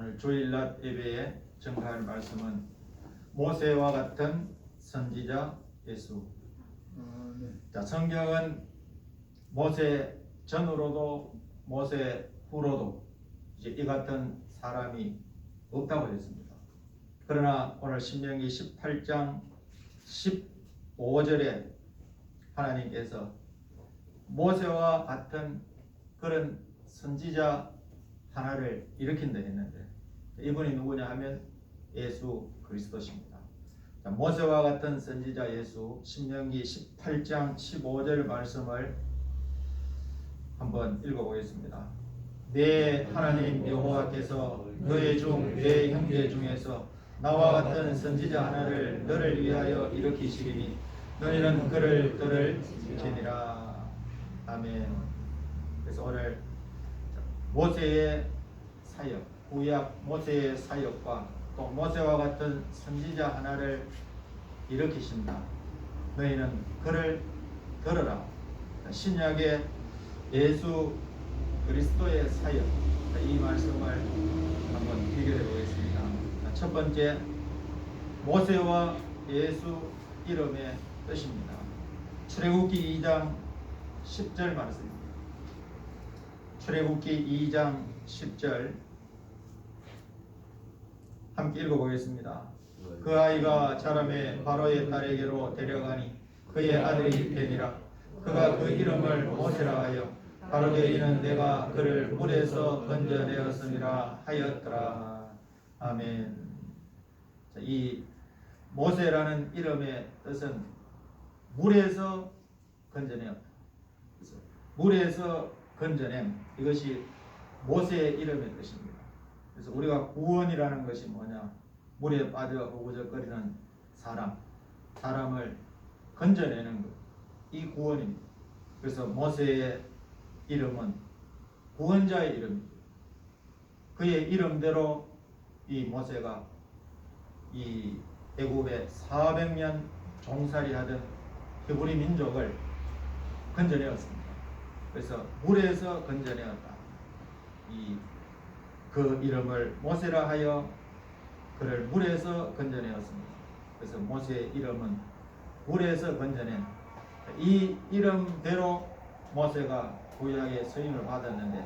오늘 주일낮 예배에 증거할 말씀은 모세와 같은 선지자 예수. 자, 성경은 모세 전으로도 모세 후로도 이제 이 같은 사람이 없다고 했습니다. 그러나 오늘 신명기 18장 15절에 하나님께서 모세와 같은 그런 선지자 하나를 일으킨다 했는데 이분이 누구냐 하면 예수 그리스도십니다. 자, 모세와 같은 선지자 예수, 신명기 18장 15절 말씀을 한번 읽어보겠습니다. 내 하나님 여호와께서 너의 중 내 형제 중에서 나와 같은 선지자 하나를 너를 위하여 일으키시리니 너희는 그를 들을지니라. 아멘. 그래서 오늘 모세의 사역, 구약 모세의 사역과 또 모세와 같은 선지자 하나를 일으키신다. 너희는 그를 들으라. 신약의 예수 그리스도의 사역, 이 말씀을 한번 비교해 보겠습니다. 첫 번째, 모세와 예수 이름의 뜻입니다. 출애굽기 2장 10절 말씀입니다. 출애굽기 2장 10절 함께 읽어보겠습니다. 그 아이가 자라매 바로의 딸에게로 데려가니 그의 아들이 되니라. 그가 그 이름을 모세라 하여 바로게 이는 내가 그를 물에서 건져내었음이라 하였더라. 아멘. 이 모세라는 이름의 뜻은 물에서 건져내었다. 물에서 건져냄, 이것이 모세의 이름의 뜻입니다. 그래서 우리가 구원이라는 것이 뭐냐? 물에 빠져 허우적거리는 사람을 건져내는 것, 이 구원입니다. 그래서 모세의 이름은 구원자의 이름입니다. 그의 이름대로 이 모세가 이 애굽에 400년 종살이하던 히브리 민족을 건져내었습니다. 그래서 물에서 건져내었다. 그 이름을 모세라 하여 그를 물에서 건져내었습니다. 그래서 모세의 이름은 물에서 건져낸, 이 이름대로 모세가 구약의 서임을 받았는데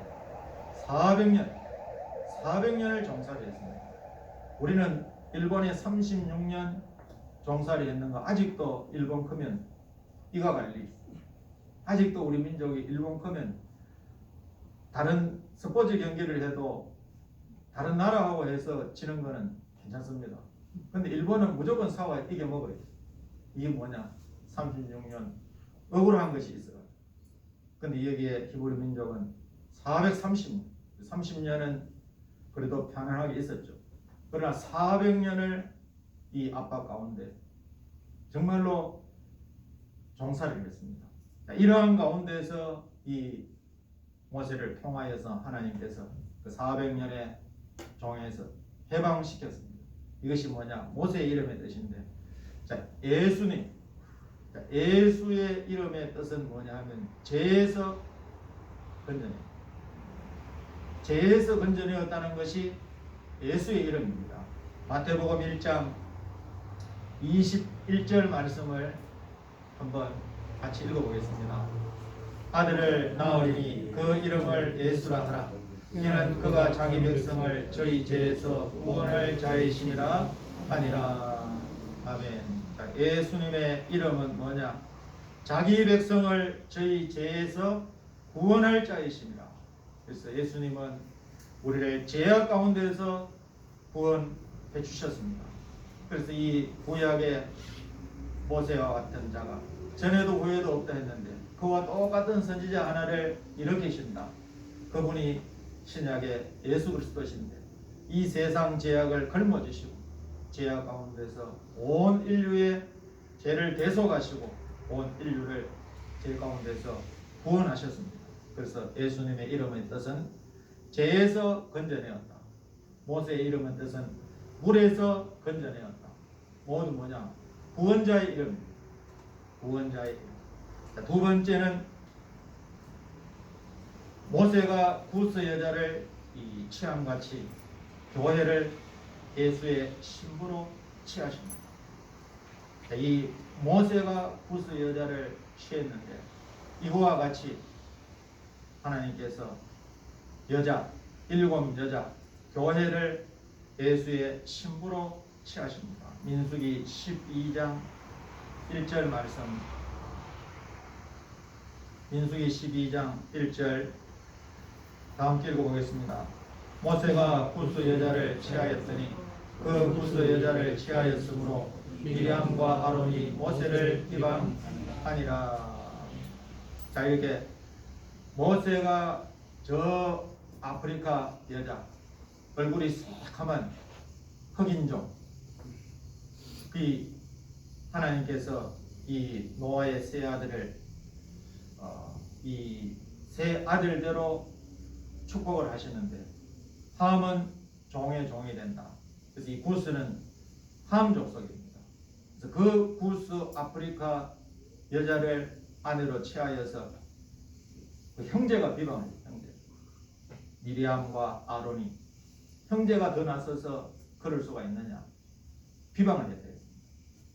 400년을 종살이했습니다. 우리는 일본에 36년 종살이 했는가? 아직도 일본 크면 이가 갈리. 아직도 우리 민족이 일본 크면 다른 스포츠 경기를 해도 다른 나라하고 해서 지는 거는 괜찮습니다. 근데 일본은 무조건 싸워 이겨먹어요. 이게 뭐냐? 36년 억울한 것이 있어요. 근데 여기에 히브리 민족은 30년은 그래도 편안하게 있었죠. 그러나 400년을 이 압박 가운데 정말로 종살이를 했습니다. 이러한 가운데서 이 모세를 통하여서 하나님께서 그 400년의 종에서 해방시켰습니다. 이것이 뭐냐? 모세의 이름의 뜻인데, 자, 예수님, 예수의 이름의 뜻은 뭐냐 하면 죄에서 건져내. 죄에서 건져내었다는 것이 예수의 이름입니다. 마태복음 1장 21절 말씀을 한번 같이 읽어보겠습니다. 아들을 낳으리니 그 이름을 예수라 하라. 이는 그가 자기 백성을 저희 죄에서 구원할 자이시니라 하니라. 아멘. 자, 예수님의 이름은 뭐냐? 자기 백성을 저희 죄에서 구원할 자이시니라. 그래서 예수님은 우리를 죄악 가운데서 구원해 주셨습니다. 그래서 이 구약의 모세와 같은 자가 전에도 후에도 없다 했는데 그와 똑같은 선지자 하나를 일으키신다. 그분이 신약의 예수 그리스도신데 이 세상 죄악을 걸머지시고 죄악 가운데서 온 인류의 죄를 대속하시고 온 인류를 죄 가운데서 구원하셨습니다. 그래서 예수님의 이름의 뜻은 죄에서 건져내었다. 모세의 이름의 뜻은 물에서 건져내었다. 모두 뭐냐? 구원자의 이름입니다. 구원자의 이름. 자, 두 번째는 모세가 구스 여자를 이 취함같이 교회를 예수의 신부로 취하십니다. 이 모세가 구스 여자를 취했는데 이거와 같이 하나님께서 일곱 여자 교회를 예수의 신부로 취하십니다. 민수기 12장 1절 말씀, 민수기 12장 1절 다 함께 읽어보겠습니다. 모세가 구스 여자를 취하였더니 그 구스 여자를 취하였으므로 미리암과 아론이 모세를 비방하니라. 자, 이렇게 모세가 저 아프리카 여자, 얼굴이 새카만 흑인종, 그 하나님께서 이 노아의 세 아들을 이 세 아들대로 축복을 하시는데 함은 종의 종이 된다. 그래서 이 구스는 함 족속입니다. 그래서 그 구스 아프리카 여자를 아내로 취하여서 그 형제가 비방합니다. 형제 미리암과 아론이 형제가 더 낫서서 그럴 수가 있느냐 비방을 했대요.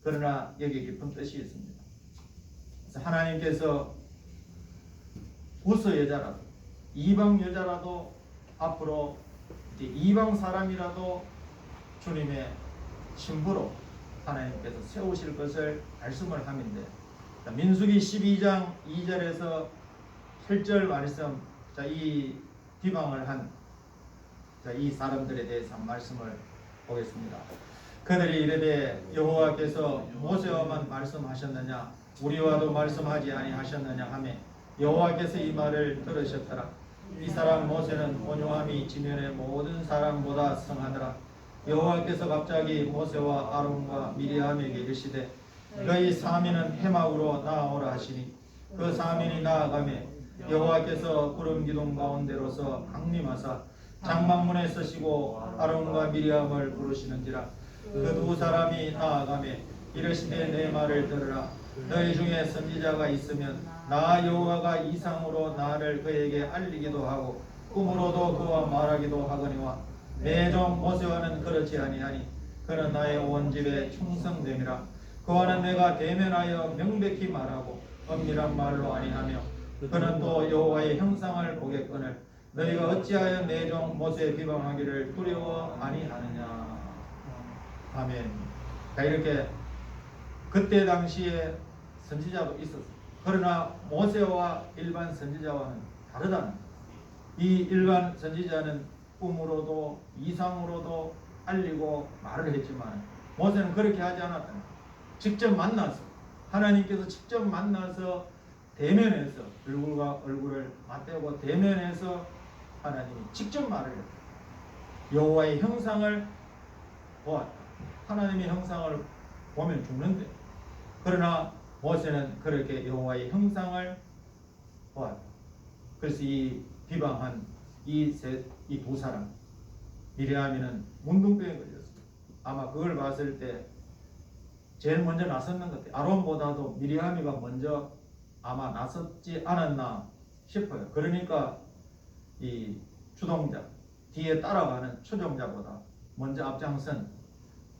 그러나 여기에 깊은 뜻이 있습니다. 그래서 하나님께서 구스 여자라도 이방 여자라도 앞으로 이제 이방 사람이라도 주님의 신부로 하나님께서 세우실 것을 말씀을 함인데, 민수기 12장 2절에서 7절 말씀, 이 비방을 한 이 사람들에 대해서 말씀을 보겠습니다. 그들이 이르되 여호와께서 모세와만 말씀하셨느냐 우리와도 말씀하지 아니하셨느냐 하매 여호와께서 이 말을 들으셨더라. 이 사람 모세는 온유함이 지면의 모든 사람보다 성하더라. 여호와께서 갑자기 모세와 아론과 미리암에게 이르시되 너희 사민은 해막으로 나아오라 하시니 그 사민이 나아가매 여호와께서 구름 기둥 가운데로서 강림하사 장막문에 서시고 아론과 미리암을 부르시는지라. 그 두 사람이 나아가매 이르시되 내 말을 들으라. 너희 중에 선지자가 있으면 나 여호와가 이상으로 나를 그에게 알리기도 하고 꿈으로도 그와 말하기도 하거니와 내 종 모세와는 그렇지 아니하니 그는 나의 온 집에 충성됨이라. 그와는 내가 대면하여 명백히 말하고 엄밀한 말로 아니하며 그는 또 여호와의 형상을 보겠거늘 너희가 어찌하여 내 종 모세 비방하기를 두려워 아니하느냐. 아멘. 이렇게 그때 당시에 선지자도 있었어요. 그러나 모세와 일반 선지자와는 다르다는, 이 일반 선지자는 꿈으로도 이상으로도 알리고 말을 했지만 모세는 그렇게 하지 않았다는, 직접 만나서 하나님께서 직접 만나서 대면해서 얼굴과 얼굴을 맞대고 대면해서 하나님이 직접 말을 했다. 여호와의 형상을 보았다. 하나님의 형상을 보면 죽는데, 그러나 모세는 그렇게 여호와의 형상을 보았다. 그래서 이 비방한 이 두 사람, 미리암이는 문둥병에 걸렸습니다. 아마 그걸 봤을 때 제일 먼저 나섰는 것 같아요. 아론보다도 미리암이가 먼저 아마 나섰지 않았나 싶어요. 그러니까 이 주동자, 뒤에 따라가는 추종자보다 먼저 앞장선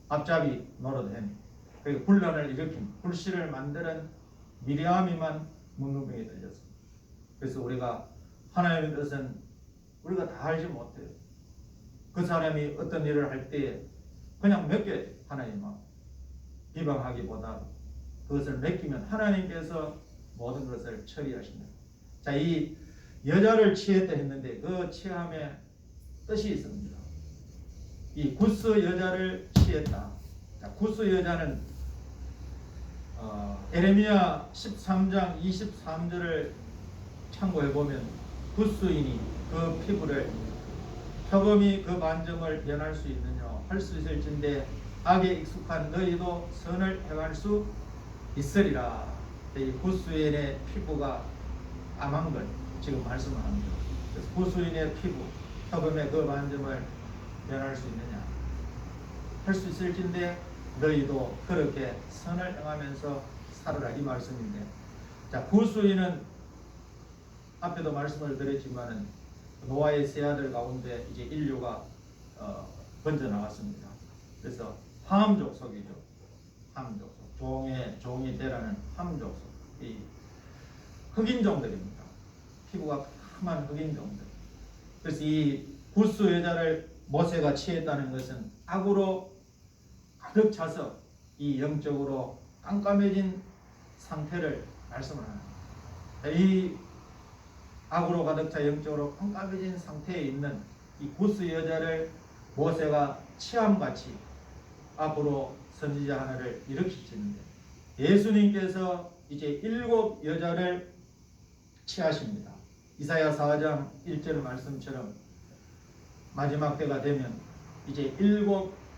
앞잡이 노릇햄, 그리고 분란을 일으킨 불씨를 만드는 미리암이만 문둥병에 걸렸습니다. 그래서 우리가 하나님의 뜻은 우리가 다 알지 못해요. 그 사람이 어떤 일을 할 때에 그냥 맡겨야 돼요. 하나님만 비방하기보다 그것을 맡기면 하나님께서 모든 것을 처리하신다. 자, 이 여자를 취했다 했는데 그 취함에 뜻이 있습니다. 이 구스 여자를 취했다. 자, 구스 여자는 에레미야 13장 23절을 참고해 보면 구스인이 그 피부를 혀금이 그 만점을 변할 수 있느냐 할 수 있을진데 악에 익숙한 너희도 선을 행할 수 있으리라. 이 구스인의 피부가 암한 걸 지금 말씀을 합니다. 그래서 구스인의 피부, 혀금의 그 만점을 변할 수 있느냐 할 수 있을진데 너희도 그렇게 선을 행하면서 살아라, 이 말씀인데, 자, 구스인은 앞에도 말씀을 드렸지만은 노아의 세 아들 가운데 이제 인류가 번져나갔습니다. 그래서 함족속이죠. 함족속. 종이 되라는 함족속. 이 흑인종들입니다. 피부가 까만 흑인종들. 그래서 이 구스 여자를 모세가 취했다는 것은 악으로 가득 차서 이 영적으로 깜깜해진 상태를 말씀을 합니다. 이 악으로 가득 차 영적으로 깜깜해진 상태에 있는 이 구스 여자를 모세가 취함같이 앞으로 선지자 하나를 일으키시는데, 예수님께서 이제 7 여자를 취하십니다. 이사야 4장 1절 말씀처럼 마지막 때가 되면 이제 7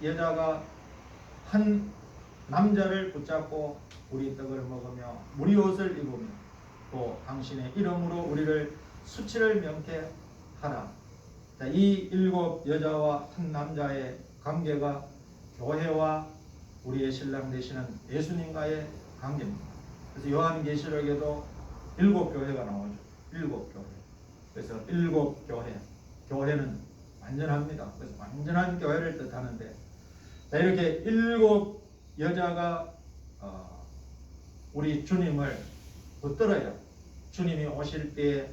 여자가 한 남자를 붙잡고 우리 떡을 먹으며 우리 옷을 입으며 또 당신의 이름으로 우리를 수치를 명케 하라. 자, 이 7 여자와 한 남자의 관계가 교회와 우리의 신랑 되시는 예수님과의 관계입니다. 그래서 요한계시록에도 7 교회가 나오죠. 7 교회. 그래서 7 교회. 교회는 완전합니다. 그래서 완전한 교회를 뜻하는데, 자, 이렇게 7 여자가 우리 주님을 붙들어야 주님이 오실 때에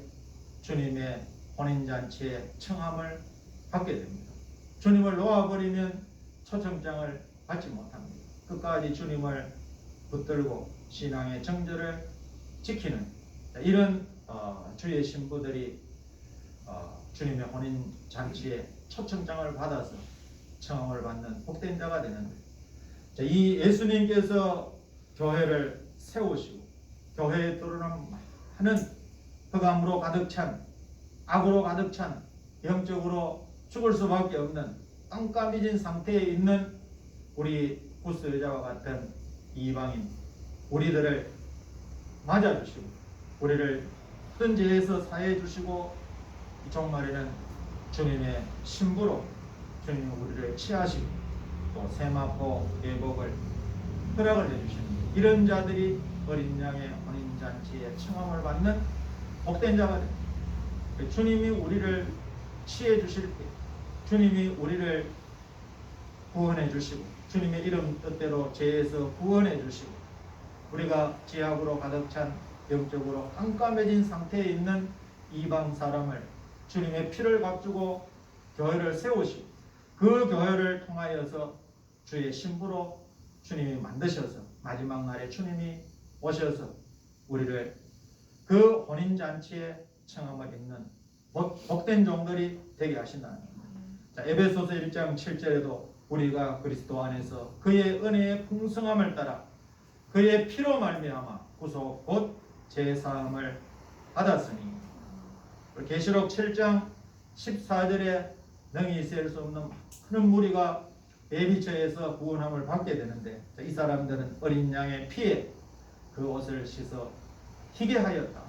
주님의 혼인잔치에 청함을 받게 됩니다. 주님을 놓아버리면 초청장을 받지 못합니다. 끝까지 주님을 붙들고 신앙의 정절을 지키는 이런 주의 신부들이 주님의 혼인잔치에 초청장을 받아서 청함을 받는 복된 자가 되는데, 이 예수님께서 교회를 세우시고 교회에 들어오는 많은 흑암으로 가득 찬, 악으로 가득 찬, 영적으로 죽을 수밖에 없는 깜깜해진 상태에 있는 우리 구스 여자와 같은 이방인 우리들을 맞아주시고 우리를 큰 죄에서 사해 주시고 종말에는 주님의 신부로 주님이 우리를 취하시고 또 세마포 예복을 허락을 해주시는, 이런 자들이 어린 양의 혼인잔치에 청함을 받는 복된 자가 됩니다. 주님이 우리를 취해 주실 때 주님이 우리를 구원해 주시고 주님의 이름 뜻대로 죄에서 구원해 주시고 우리가 죄악으로 가득 찬 영적으로 깜깜해진 상태에 있는 이방 사람을 주님의 피를 값주고 교회를 세우시고 그 교회를 통하여서 주의 신부로 주님이 만드셔서 마지막 날에 주님이 오셔서 우리를 그 혼인잔치에 청함을 입는 복된 종들이 되게 하신다는 겁니다. 자, 에베소서 1장 7절에도 우리가 그리스도 안에서 그의 은혜의 풍성함을 따라 그의 피로 말미암아 구속 곧 제사함을 받았으니, 계시록 7장 14절에 능히 셀 수 없는 많은 무리가 예비처에서 구원함을 받게 되는데, 이 사람들은 어린 양의 피에 그 옷을 씻어 희게 하였다.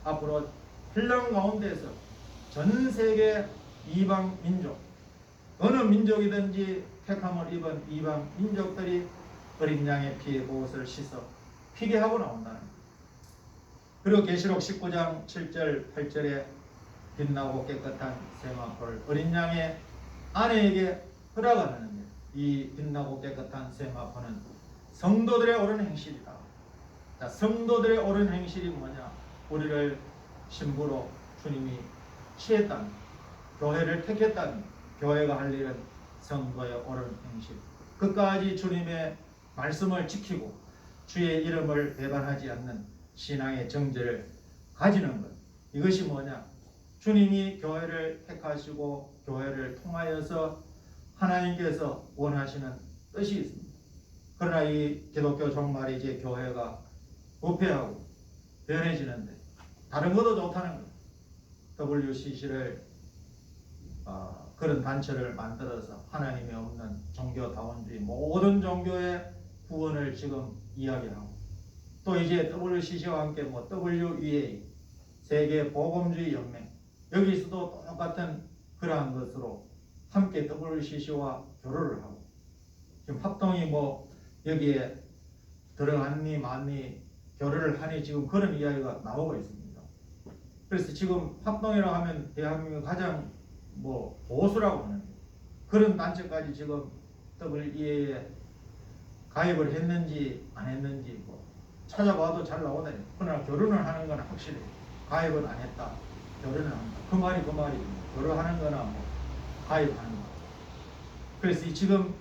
앞으로 힐령 가운데서 전 세계 이방 민족, 어느 민족이든지 택함을 입은 이방 민족들이 어린 양의 피에 그 옷을 씻어 희게 하고 나온다는 거예요. 그리고 계시록 19장 7절 8절에 빛나고 깨끗한 세마포를 어린 양의 아내에게 허락하는데, 이 빛나고 깨끗한 세마포는 성도들의 옳은 행실이다. 자, 성도들의 옳은 행실이 뭐냐? 우리를 신부로 주님이 취했다는, 교회를 택했다는, 교회가 할 일은 성도의 옳은 행실, 끝까지 주님의 말씀을 지키고 주의 이름을 배반하지 않는 신앙의 정죄를 가지는 것. 이것이 뭐냐? 주님이 교회를 택하시고 교회를 통하여서 하나님께서 원하시는 뜻이 있습니다. 그러나 이 기독교 종말이 이제 교회가 부패하고 변해지는데 다른 것도 좋다는 거예요. WCC를 그런 단체를 만들어서 하나님이 없는 종교다원주의 모든 종교의 구원을 지금 이야기하고, 또 이제 WCC와 함께 WEA 세계 복음주의 연맹, 여기서도 똑같은 그러한 것으로 함께 WCC와 교류를 하고, 지금 합동이 여기에 들어갔니 많니 교류를 하니 지금 그런 이야기가 나오고 있습니다. 그래서 지금 합동이라고 하면 대한민국 가장 보수라고 하는데, 그런 단체까지 지금 WEA에 가입을 했는지 안 했는지 뭐 찾아봐도 잘 나오다. 그러나 결혼을 하는 건 확실해. 가입은 안 했다. 결혼을 한다. 그 말이 결혼하는 거나 뭐 가입하는 거. 그래서 지금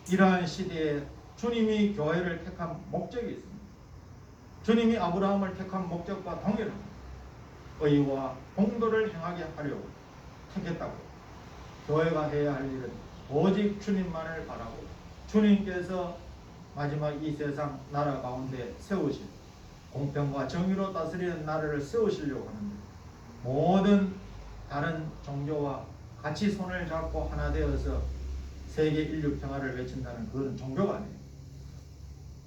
이러한 시대에 주님이 교회를 택한 목적이 있습니다. 주님이 아브라함을 택한 목적과 동일합니다. 의와 공도를 행하게 하려고 택했다고. 교회가 해야 할 일은 오직 주님만을 바라고 주님께서 마지막 이 세상 나라 가운데 세우실 공평과 정의로 다스리는 나라를 세우시려고 하는데, 모든 다른 종교와 같이 손을 잡고 하나 되어서 세계 인류 평화를 외친다는 그건 종교가 아니에요.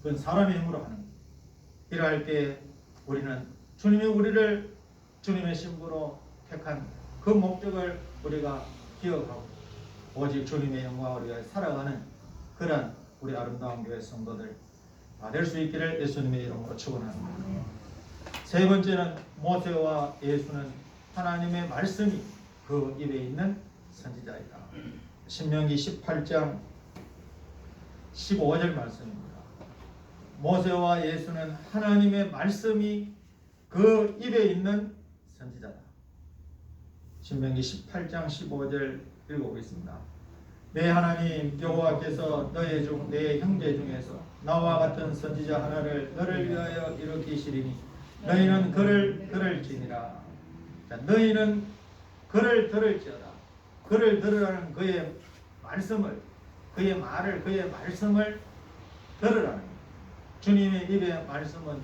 그건 사람의 힘으로 하는 거예요. 이러할 때 우리는 주님이 우리를 주님의 신부로 택한 그 목적을 우리가 기억하고 오직 주님의 영광을 위해 살아가는 그런 우리 아름다운 교회 성도들 될 수 있기를 예수님의 이름으로 축원합니다. 세 번째는 모세와 예수는 하나님의 말씀이 그 입에 있는 선지자이다. 신명기 18장 15절 말씀입니다. 모세와 예수는 하나님의 말씀이 그 입에 있는 선지자다. 신명기 18장 15절 읽어보겠습니다. 내 하나님 여호와께서 내 형제 중에서 나와 같은 선지자 하나를 너를 위하여 일으키시리니 너희는 그를 들을지니라. 자, 너희는 그를 들을지어다. 그를 들으라는 그의 말씀을, 그의 말을, 그의 말씀을 들으라는 거예요. 주님의 입의 말씀은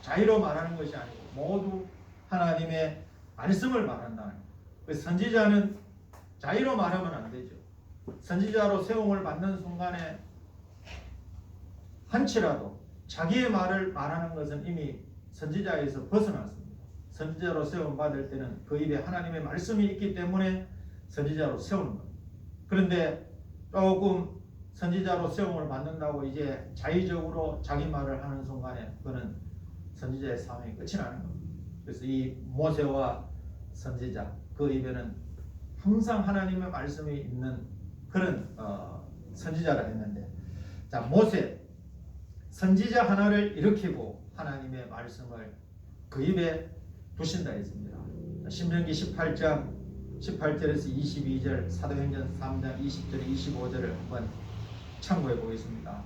자의로 말하는 것이 아니고 모두 하나님의 말씀을 말한다는 거예요. 그래서 선지자는 자의로 말하면 안 되죠. 선지자로 세움을 받는 순간에 한치라도 자기의 말을 말하는 것은 이미 선지자에서 벗어났습니다. 선지자로 세움 받을 때는 그 입에 하나님의 말씀이 있기 때문에 선지자로 세우는 겁니다. 그런데 조금 선지자로 세움을 받는다고 이제 자의적으로 자기 말을 하는 순간에 그는 선지자의 삶이 끝이 나는 겁니다. 그래서 이 모세와 선지자 그 입에는 항상 하나님의 말씀이 있는 그런 선지자라 했는데, 자, 모세 선지자 하나를 일으키고 하나님의 말씀을 그 입에 두신다 했습니다. 신명기 18장 18절에서 22절, 사도행전 3장 20절 25절을 한번 참고해 보겠습니다.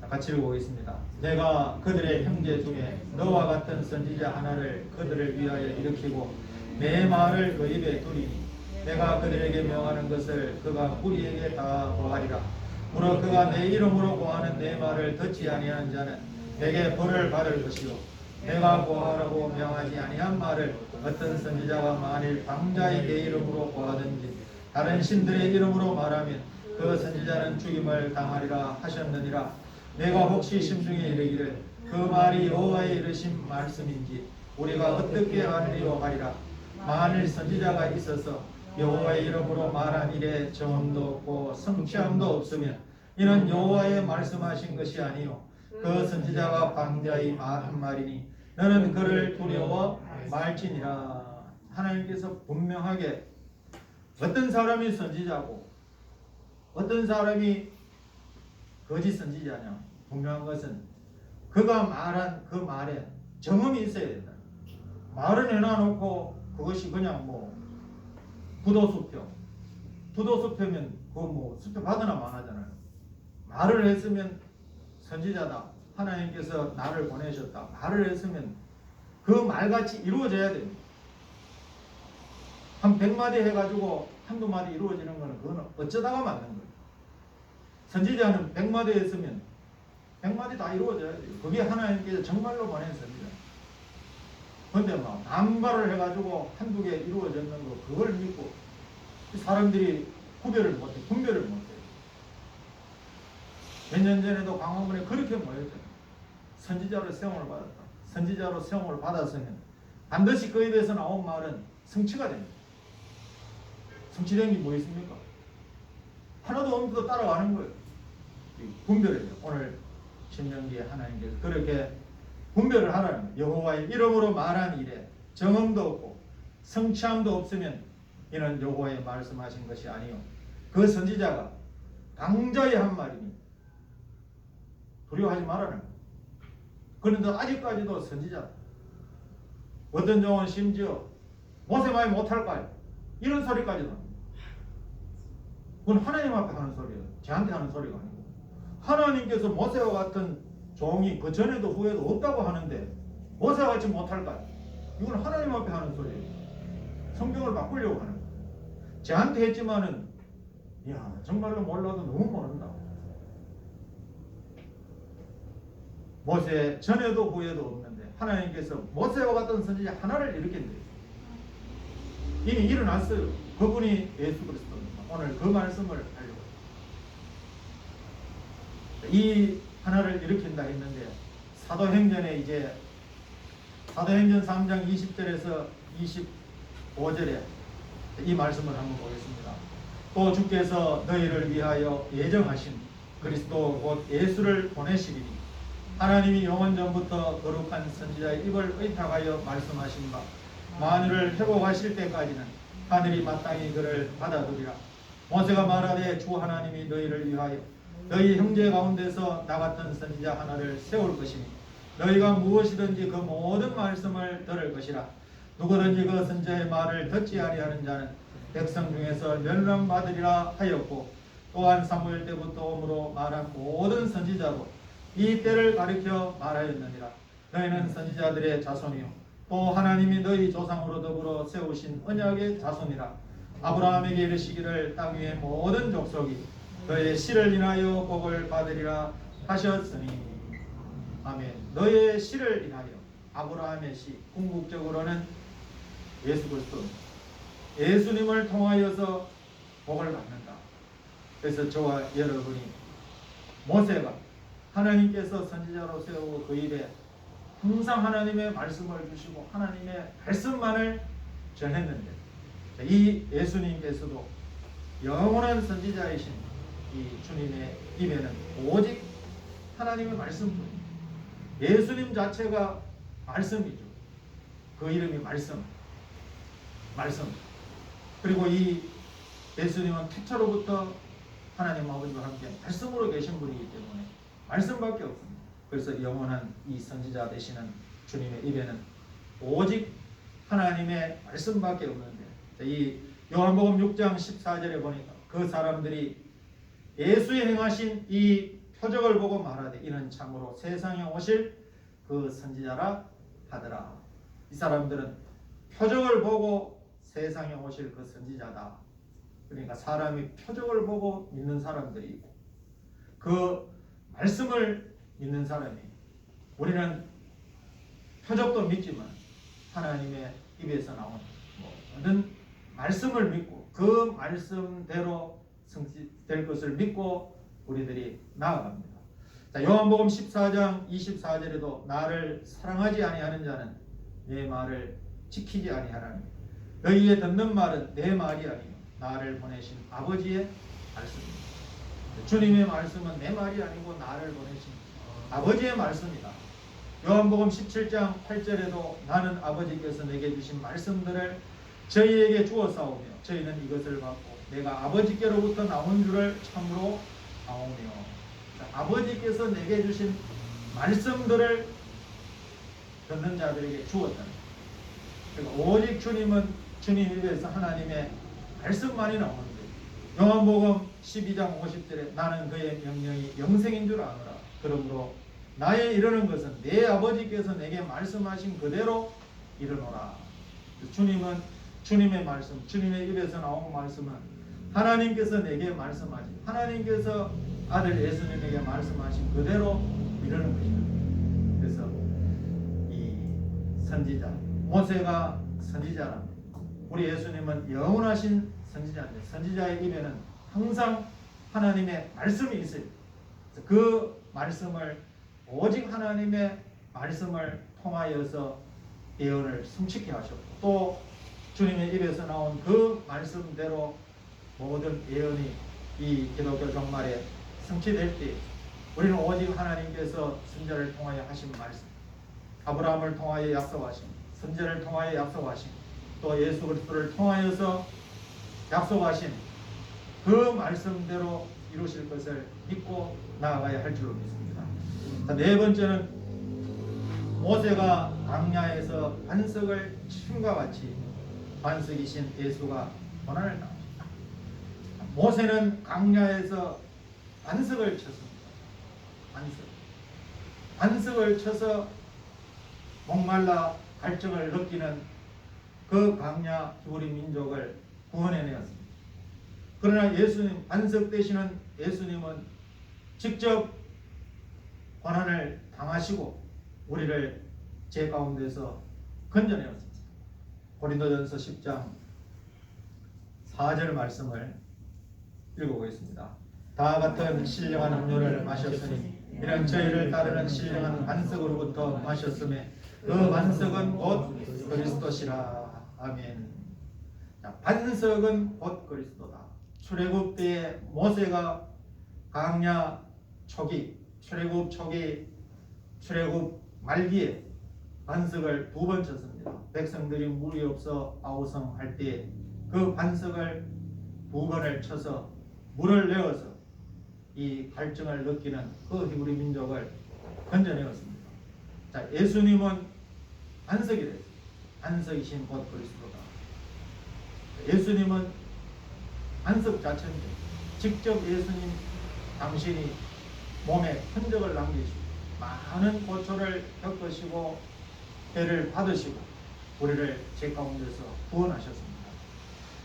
같이 읽어보겠습니다. 내가 그들의 형제 중에 너와 같은 선지자 하나를 그들을 위하여 일으키고 내 말을 그 입에 두리니 내가 그들에게 명하는 것을 그가 우리에게 다 고하리라. 무릇 그가 내 이름으로 고하는 내 말을 듣지 아니하는 자는 내게 벌을 받을 것이요 내가 고하라고 명하지 아니한 말을 어떤 선지자가 만일 방자히 내 이름으로 고하든지 다른 신들의 이름으로 말하면 그 선지자는 죽임을 당하리라 하셨느니라. 내가 혹시 심중에 이르기를 그 말이 여호와의 이르신 말씀인지 우리가 어떻게 알리려 하리라. 만일 선지자가 있어서 여호와의 이름으로 말한 일에 정함도 없고 성취함도 없으면 이는 여호와의 말씀하신 것이 아니요 그 선지자가 방자히 한 말이니 너는 그를 두려워 말지니라. 하나님께서 분명하게 어떤 사람이 선지자고 어떤 사람이 거짓 선지자냐 분명한 것은 그가 말한 그 말에 정음이 있어야 된다. 말을 해놔놓고 그것이 그냥 뭐 부도수표면 그거 뭐 수표 받으나 마나잖아요. 말을 했으면 선지자다. 하나님께서 나를 보내셨다. 말을 했으면 그 말같이 이루어져야 됩니다. 한 100마디 해가지고 한두 마디 이루어지는 거는 그거는 어쩌다가 맞는 거예요. 선지자는 100마디 했으면 100마디 다 이루어져야 돼요. 그게 하나님께서 정말로 보낸 선지자. 근데 막 남발을 해가지고 한두 개 이루어졌는 거 그걸 믿고 사람들이 구별을 못해, 분별을 못해. 몇 년 전에도 광화문에 그렇게 모였잖아요. 선지자로 세움을 받았다. 선지자로 세움을 받았으면 반드시 그 입에서 나온 말은 성취가 됩니다. 성취된 게 뭐 있습니까? 하나도 없는데도 따라가는 거예요. 분별해요. 오늘 신명기에 하나님께서 그렇게 분별을 하라는 거예요. 여호와의 이름으로 말한 일에 정음도 없고 성취함도 없으면 이는 여호와의 말씀하신 것이 아니요 그 선지자가 강자의 한 말이니 두려워하지 말라는 거예요. 그런데 아직까지도 선지자. 어떤 종은 심지어 모세만이 못할까요? 이런 소리까지도 합니다. 그건 하나님 앞에 하는 소리예요. 저한테 하는 소리가 아니고 하나님께서 모세와 같은 종이 그 전에도 후에도 없다고 하는데 모세와 같이 못할까요? 이건 하나님 앞에 하는 소리예요. 성경을 바꾸려고 하는 거예요. 저한테 했지만은 야 정말로 몰라도 너무 모른다. 모세 전에도 후에도 없는데 하나님께서 모세와 같은 선지자 하나를 일으켰는데 이미 일어났어요. 그분이 예수 그리스도입니다. 오늘 그 말씀을 하려고 이 하나를 일으킨다 했는데 사도행전에 이제 사도행전 3장 20절에서 25절에 이 말씀을 한번 보겠습니다. 또 주께서 너희를 위하여 예정하신 그리스도 곧 예수를 보내시리니 하나님이 영원 전부터 거룩한 선지자의 입을 의탁하여 말씀하신 바 만유를 회복하실 때까지는 하늘이 마땅히 그를 받아들이라. 모세가 말하되 주 하나님이 너희를 위하여 너희 형제 가운데서 나 같은 선지자 하나를 세울 것이니 너희가 무엇이든지 그 모든 말씀을 들을 것이라. 누구든지 그 선지자의 말을 듣지 아니하는 자는 백성 중에서 멸망받으리라 하였고 또한 사무엘 때부터 오므로 말한 모든 선지자도 이 때를 가리켜 말하였느니라. 너희는 선지자들의 자손이요 또 하나님이 너희 조상으로 더불어 세우신 언약의 자손이라. 아브라함에게 이르시기를 땅 위의 모든 족속이 너의 씨를 인하여 복을 받으리라 하셨으니 아멘. 너의 씨를 인하여 아브라함의 씨 궁극적으로는 예수 그리스도 예수님을 통하여서 복을 받는다. 그래서 저와 여러분이 모세가 하나님께서 선지자로 세우고 그 입에 항상 하나님의 말씀을 주시고 하나님의 말씀만을 전했는데 이 예수님께서도 영원한 선지자이신 이 주님의 입에는 오직 하나님의 말씀뿐입니다. 예수님 자체가 말씀이죠. 그 이름이 말씀. 그리고 이 예수님은 태초로부터 하나님 아버지와 함께 말씀으로 계신 분이기 때문에 말씀밖에 없습니다. 그래서 영원한 이 선지자 되시는 주님의 입에는 오직 하나님의 말씀밖에 없는데 이 요한복음 6장 14절에 보니까 그 사람들이 예수의 행하신 이 표적을 보고 말하되 이는 참으로 세상에 오실 그 선지자라 하더라. 이 사람들은 표적을 보고 세상에 오실 그 선지자다. 그러니까 사람이 표적을 보고 믿는 사람들이 있고 그 말씀을 믿는 사람이 우리는 표적도 믿지만 하나님의 입에서 나온 모든 말씀을 믿고 그 말씀대로 성취될 것을 믿고 우리들이 나아갑니다. 자, 요한복음 14장 24절에도 나를 사랑하지 아니하는 자는 내 말을 지키지 아니하라니 너희의 듣는 말은 내 말이 아니요 나를 보내신 아버지의 말씀입니다. 주님의 말씀은 내 말이 아니고 나를 보내신 아버지의 말씀이다. 요한복음 17장 8절에도 나는 아버지께서 내게 주신 말씀들을 저희에게 주었사오며 저희는 이것을 받고 내가 아버지께로부터 나온 줄을 참으로 아오며. 아버지께서 내게 주신 말씀들을 듣는 자들에게 주었다. 그러니까 오직 주님은 주님 입에서 하나님의 말씀만이 나오는데 요한복음 12장 50절에 나는 그의 명령이 영생인 줄 아노라. 그러므로 나의 이르는 것은 내 아버지께서 내게 말씀하신 그대로 이르노라. 주님은 주님의 말씀, 주님의 입에서 나온 말씀은 하나님께서 내게 말씀하신 하나님께서 아들 예수님에게 말씀하신 그대로 이르는 것입니다. 그래서 이 선지자 모세가 선지자랍니다. 우리 예수님은 영원하신 선지자인데 선지자의 입에는 항상 하나님의 말씀이 있어요. 그 말씀을 오직 하나님의 말씀을 통하여서 예언을 성취케 하셨고 또 주님의 입에서 나온 그 말씀대로 모든 예언이 이 기독교 종말에 성취될 때 우리는 오직 하나님께서 선지자를 통하여 하신 말씀 아브라함을 통하여 약속하신 선지자를 통하여 약속하신 또 예수 그리스도를 통하여서 약속하신 그 말씀대로 이루실 것을 믿고 나아가야 할 줄로 믿습니다. 자, 네 번째는 모세가 광야에서 반석을 침과 같이 반석이신 예수가 고난을 당하셨다. 모세는 광야에서 반석을 쳤습니다. 반석을 쳐서 목말라 갈증을 느끼는 그 광야 히브리 민족을 구원해내었습니다. 그러나 예수님, 반석 되시는 예수님은 직접 고난을 당하시고 우리를 죄 가운데서 건져내었습니다. 고린도전서 10장 4절 말씀을 읽어보겠습니다. 다 같은 신령한 음료를 마셨으니 이런 저희를 따르는 신령한 반석으로부터 마셨음에 그 반석은 곧 그리스도시라. 아멘. 자, 반석은 곧 그리스도다. 출애굽 때에 모세가 광야 초기, 출애굽 말기에 반석을 2번 쳤습니다. 백성들이 물이 없어 아우성할 때 그 반석을 2번을 쳐서 물을 내어서 이 갈증을 느끼는 그 히브리 민족을 건져내었습니다. 자, 예수님은 반석이래요. 반석이신 곧 그리스도다. 예수님은 반석 자체인데 직접 예수님 당신이 몸에 흔적을 남기시고 많은 고초를 겪으시고 해를 받으시고 우리를 죄 가운데서 구원하셨습니다.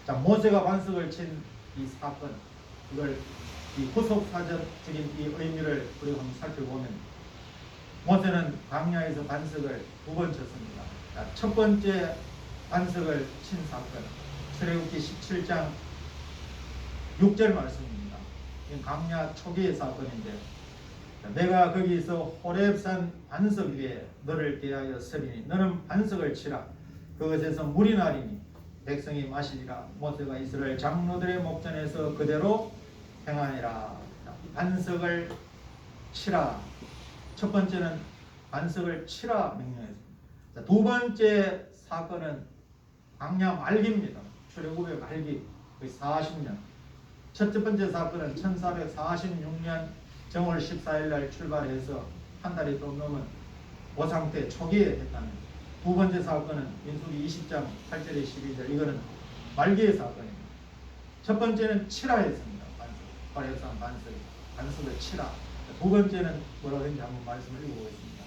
자, 모세가 반석을 친 이 사건, 이걸 이 후속사적인 이 의미를 우리가 한번 살펴보면 모세는 광야에서 반석을 2번 쳤습니다. 자, 첫 번째 반석을 친 사건, 출애굽기 17장 6절 말씀입니다. 이 광야 초기의 사건인데, 내가 거기서 호렙산 반석 위에 너를 대하여 서리니 너는 반석을 치라. 그것에서 물이 나리니 백성이 마시리라. 모세가 이스라엘 장로들의 목전에서 그대로 행하니라. 반석을 치라. 첫 번째는 반석을 치라 명령했습니다. 두 번째 사건은 광야 말기입니다. 출애굽의 말기, 거의 40년. 첫 번째 사건은 1446년 정월 14일 날 출발해서 한 달이 좀 넘은 고상 때 초기에 했다는. 두 번째 사건은 민수기 20장 8절에 12절, 이거는 말기의 사건입니다. 첫 번째는 치라 했습니다. 호렙산 반석을 치라. 두 번째는 뭐라고 했는지 한번 말씀을 읽어보겠습니다.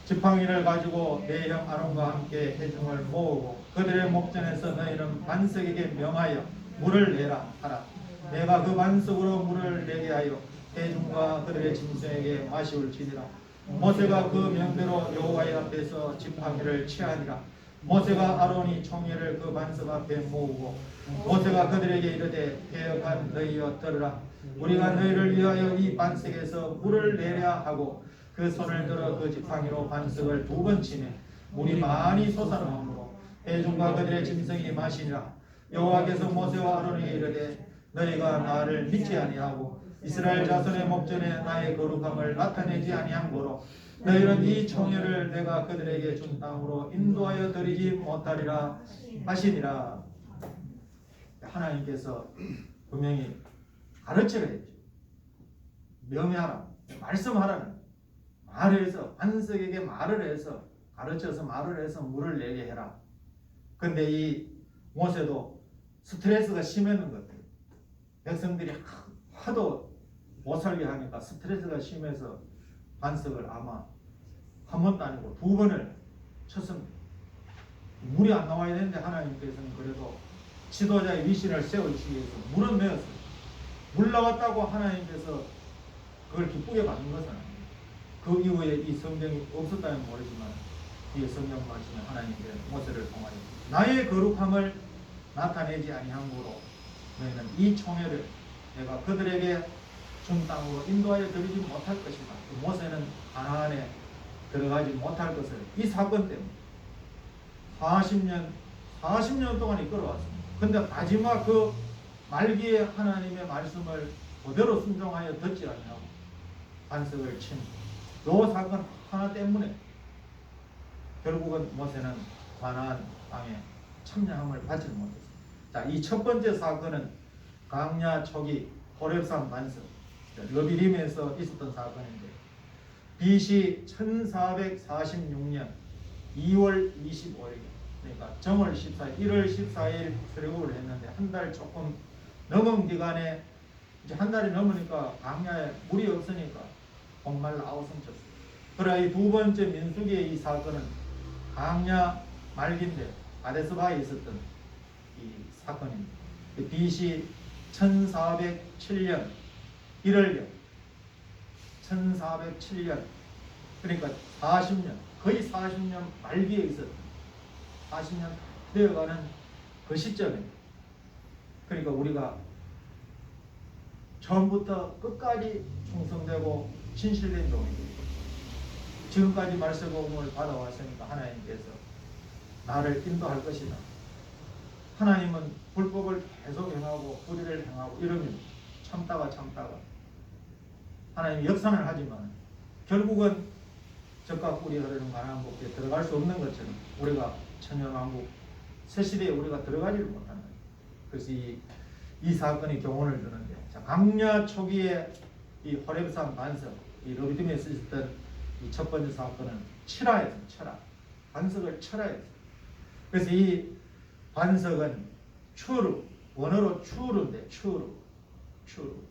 지팡이를 가지고 내 형 아론과 함께 회중을 모으고 그들의 목전에서 너희는 반석에게 명하여 물을 내라 하라. 내가 그 반석으로 물을 내게 하여 회중과 그들의 짐승에게 마시울지니라. 모세가 그 명대로 여호와의 앞에서 지팡이를 취하니라. 모세가 아론이 총회를 그 반석 앞에 모으고 모세가 그들에게 이르되 패역한 너희여 들으라. 우리가 너희를 위하여 이 반석에서 물을 내랴 하고 그 손을 들어 그 지팡이로 반석을 2번 치매 물이 많이 솟아나므로 회중과 그들의 짐승이 마시니라. 여호와께서 모세와 아론에게 이르되 너희가 나를 믿지 아니하고 이스라엘 자손의 목전에 나의 거룩함을 나타내지 아니한 고로 너희는 이 총회를 내가 그들에게 준 땅으로 인도하여 드리지 못하리라 하시니라. 하나님께서 분명히 가르치라 했죠. 명하라, 말씀하라는 말을 해서 반석에게 말을 해서 가르쳐서 말을 해서 물을 내게 해라. 근데 이 모세도 스트레스가 심했는 것 같아요. 백성들이 하도 못 살게 하니까 스트레스가 심해서 반석을 아마 한 번도 아니고 2번을 쳤습니다. 물이 안 나와야 되는데 하나님께서는 그래도 지도자의 위신을 세우시기 위해서 물은 내었어요. 물 나왔다고 하나님께서 그걸 기쁘게 받는 것은 아니에요. 그 이후에 이 성경이 없었다면 모르지만 이 성경 말씀에 하나님께서 모세를 통하여 나의 거룩함을 나타내지 아니함으로 너희는 이 총회를 내가 그들에게 준 땅으로 인도하여 드리지 못할 것이다. 모세는 가나안에 들어가지 못할 것을 이 사건 때문에 40년 동안 이끌어왔습니다. 근데 마지막 그 말기에 하나님의 말씀을 그대로 순종하여 듣지 아니하고 반석을 친 요 사건 하나 때문에 결국은 모세는 가나안 땅에 참여함을 받지 못했습니다. 자, 이 첫 번째 사건은 광야 초기 호렙산 반석 르비딤에서 있었던 사건인데 BC 1446년 2월 25일 그러니까 정월 14일 1월 14일 출애굽을 했는데 한 달 조금 넘은 기간에 이제 한 달이 넘으니까 광야에 물이 없으니까 목말라 아우성쳤어요. 그러나 이 두 번째 민수기의 이 사건은 광야 말기인데 가데스바에 있었던 이 사건입니다. BC 1407년 1월경 1407년 그러니까 40년 거의 40년 말기에 있었던 40년 되어가는 그 시점입니다. 그러니까 우리가 처음부터 끝까지 충성되고 진실된 종입니다. 지금까지 말세복음을 받아왔으니까 하나님께서 나를 인도할 것이다. 하나님은 불법을 계속 행하고 불의를 행하고 이러면 참다가 하나님이 역사를 하지만 결국은 적과 꿀이 흐르는 가나안 복지에 들어갈 수 없는 것처럼 우리가 천년왕국 새 시대에 우리가 들어가지를 못한다. 그래서 이 사건이 교훈을 주는데 자, 광야 초기에 이 호렙산 반석 이 르비딤에 있었던 이 첫 번째 사건은 철화였어요. 철화. 반석을 철화했어요. 그래서 이 반석은 추루, 원어로 추루인데 추루.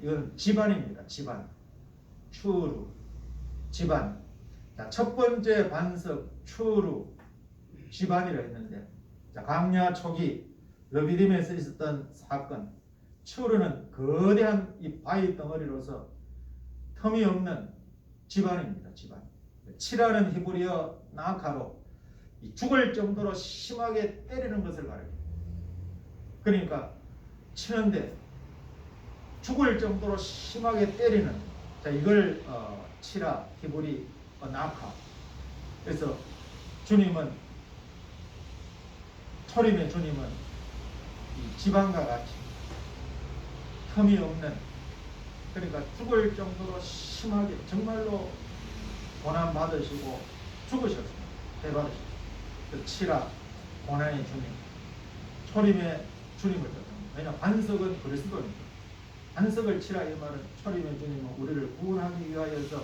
이건 지반입니다. 지반. 추루. 지반. 자, 첫 번째 반석 추루 지반이라 했는데 자, 광야 초기 르비딤에서 있었던 사건 추루는 거대한 이 바위 덩어리로서 틈이 없는 지반입니다. 지반. 치라는 히브리어 나카로 죽을 정도로 심하게 때리는 것을 가리킵니다. 그러니까 치는데 죽을 정도로 심하게 때리는 자 이걸 치라 히브리 나카. 그래서 주님은 초림의 주님은 이 지방과 같이 틈이 없는 그러니까 죽을 정도로 심하게 정말로 고난 받으시고 죽으셨습니다. 대받으셨습니다. 그 치라 고난의 주님 초림의 주님을 뜻합니다. 왜냐 반석은 그리스도입니다. 반석을 치라 이 말은 초림의 주님은 우리를 구원하기 위하여서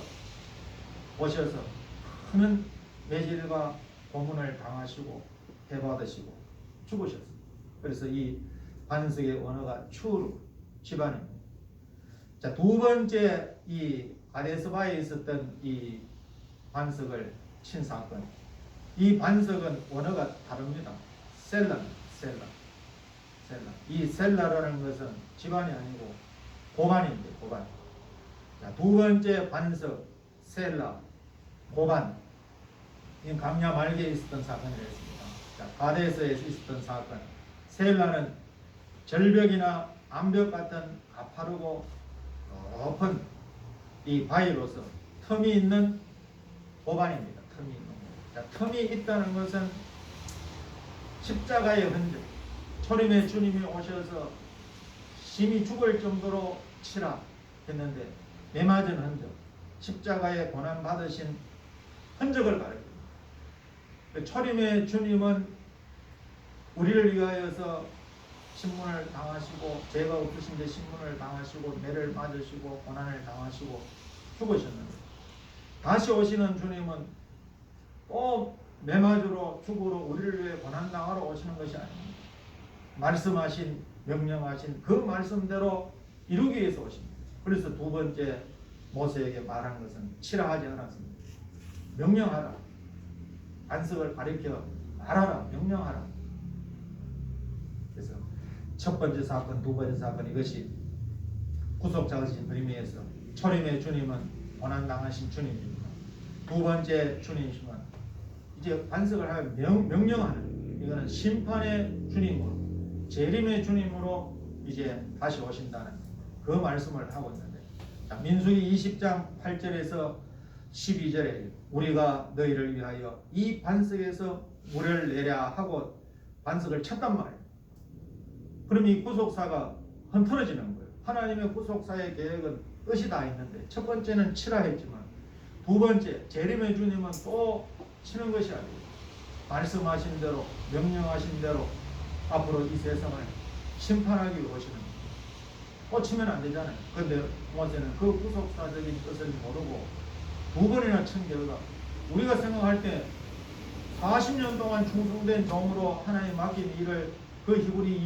오셔서 큰 매질과 고문을 당하시고 대받으시고 죽으셨습니다. 그래서 이 반석의 원어가 추루 지반입니다. 자, 두 번째 이 가데스바에 있었던 이 반석을 친 사건. 이 반석은 원어가 다릅니다. 셀라. 이 셀라라는 것은 지반이 아니고 고반입니다. 고반. 자, 두 번째 반석 셀라 고반. 이 광야 말기에 있었던 사건이었습니다. 자, 가데스에 있었던 사건. 셀라는 절벽이나 암벽 같은 가파르고 높은 이 바위로서 틈이 있는 고반입니다. 틈이 있는 것. 자, 틈이 있다는 것은 십자가의 흔적. 초림의 주님이 오셔서 심히 죽을 정도로 치라 했는데 매맞은 흔적. 십자가의 고난 받으신 흔적을 가리킵니다. 초림의 주님은 우리를 위하여서 신문을 당하시고 죄가 없으신데 신문을 당하시고 매를 맞으시고 고난을 당하시고 죽으셨는데 다시 오시는 주님은 또 매맞으러 죽으러 우리를 위해 고난 당하러 오시는 것이 아닙니다. 말씀하신 명령하신 그 말씀대로 이루기 위해서 오십니다. 그래서 두 번째 모세에게 말한 것은 치라 하지 않았습니다. 명령하라. 반석을 가리켜 말하라. 명령하라. 그래서 첫 번째 사건, 두 번째 사건 이것이 구속자이신 그림에서 초림의 주님은 고난당하신 주님입니다. 두 번째 주님이시면 이제 반석을 하여 명령하는 이거는 심판의 주님으로 재림의 주님으로 이제 다시 오신다는 그 말씀을 하고 있는데 자, 민수기 20장 8절에서 12절에 우리가 너희를 위하여 이 반석에서 물을 내랴 하고 반석을 쳤단 말이에요. 그럼 이 구속사가 흔들어지는 거예요. 하나님의 구속사의 계획은 뜻이 다 있는데 첫 번째는 치라 했지만 두 번째 재림의 주님은 또 치는 것이 아니고 말씀하신 대로 명령하신 대로 앞으로 이 세상을 심판하기 위해 오시는 거예요. 꽂히면 안 되잖아요. 근데 모세는 그 구속사적인 뜻을 모르고 2번이나 청결가. 우리가 생각할 때 40년 동안 충성된 종으로 하나님 맡긴 일을 그 히브리